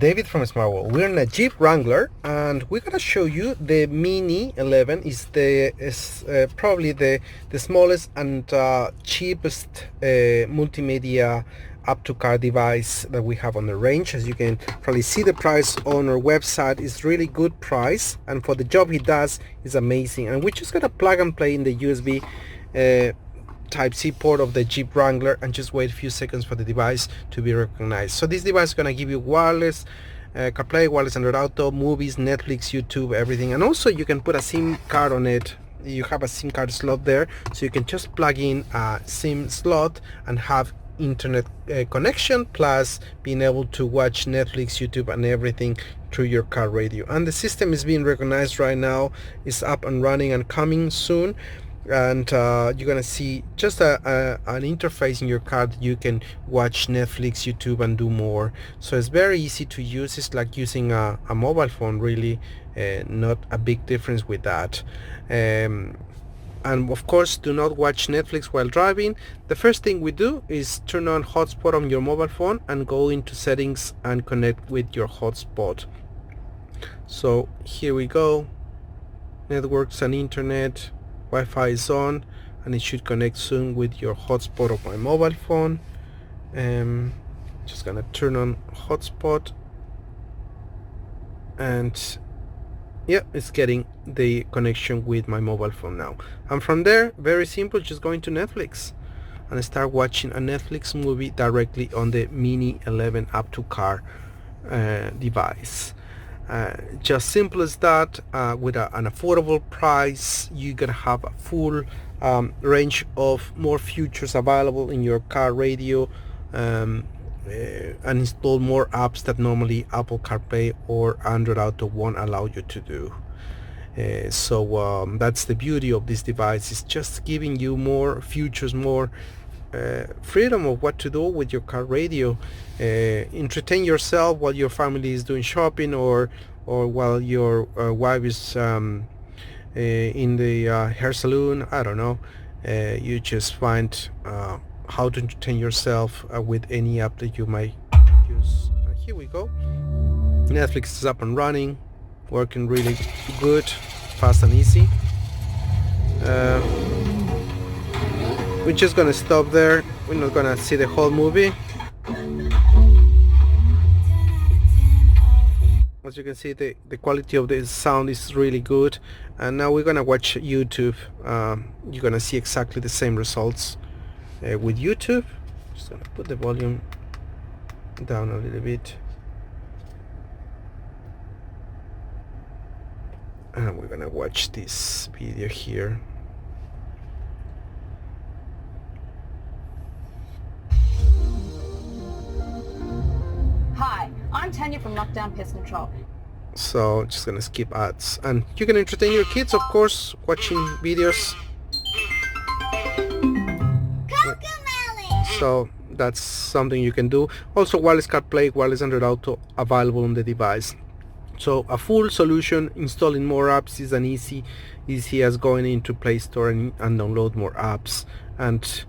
David from Smart World. We're in a Jeep Wrangler and we're gonna show you the Mini 11. Is probably the smallest and cheapest multimedia App2car device that we have on the range. As you can probably see, the price on our website is really good price, and for the job he does is amazing. And we're just gonna plug and play in the USB Type-C port of the Jeep Wrangler and just wait a few seconds for the device to be recognized. So this device is going to give you wireless CarPlay, wireless Android Auto, movies, Netflix, YouTube, everything. And also you can put a SIM card on it. You have a SIM card slot there, so you can just plug in a SIM slot and have internet connection, plus being able to watch Netflix, YouTube and everything through your car radio. And the system is being recognized right now, is up and running and coming soon. And you're gonna see just an interface in your car that you can watch Netflix, YouTube and do more. So it's very easy to use. It's like using a mobile phone, really. Not a big difference with that. And of course, do not watch Netflix while driving. The first thing we do is turn on hotspot on your mobile phone and go into settings and connect with your hotspot. So here we go, networks and internet. Wi-Fi is on and it should connect soon with your hotspot of my mobile phone. Just gonna turn on hotspot, and yeah, it's getting the connection with my mobile phone now. And from there, very simple, just go into Netflix and start watching a Netflix movie directly on the Mini 11 App2car device. Just simple as that. With an affordable price, you're gonna have a full range of more features available in your car radio, and install more apps that normally Apple CarPlay or Android Auto won't allow you to do. So that's the beauty of this device. It's just giving you more features, more freedom of what to do with your car radio. Entertain yourself while your family is doing shopping, or while your wife is in the hair salon. I don't know. You just find how to entertain yourself with any app that you might use. Here we go. Netflix is up and running, working really good, fast and easy. We're just gonna stop there. We're not gonna see the whole movie. As you can see, the quality of the sound is really good. And now we're gonna watch YouTube. You're gonna see exactly the same results with YouTube. Just gonna put the volume down a little bit, and we're gonna watch this video here. Hi, I'm Tanya from Lockdown Pest Control. So just gonna skip ads, and you can entertain your kids, of course, watching videos. So that's something you can do. Also, wireless CarPlay, wireless Android Auto available on the device. So a full solution. Installing more apps is an easy as going into Play Store and download more apps and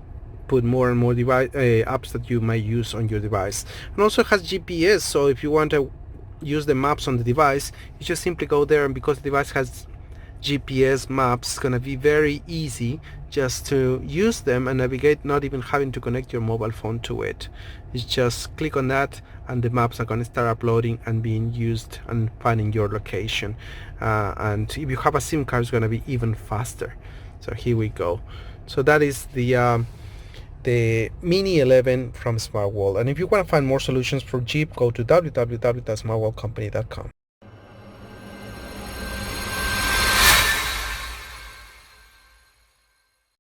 put more and more apps that you might use on your device. And also has GPS, so if you want to use the maps on the device, you just simply go there, and because the device has GPS maps, it's gonna be very easy just to use them and navigate, not even having to connect your mobile phone to it. It's just click on that and the maps are gonna start uploading and being used and finding your location. And if you have a SIM card, it's gonna be even faster. So here we go. So that is the Mini 11 from Smart World. And if you want to find more solutions for Jeep, go to www.smartworldcompany.com.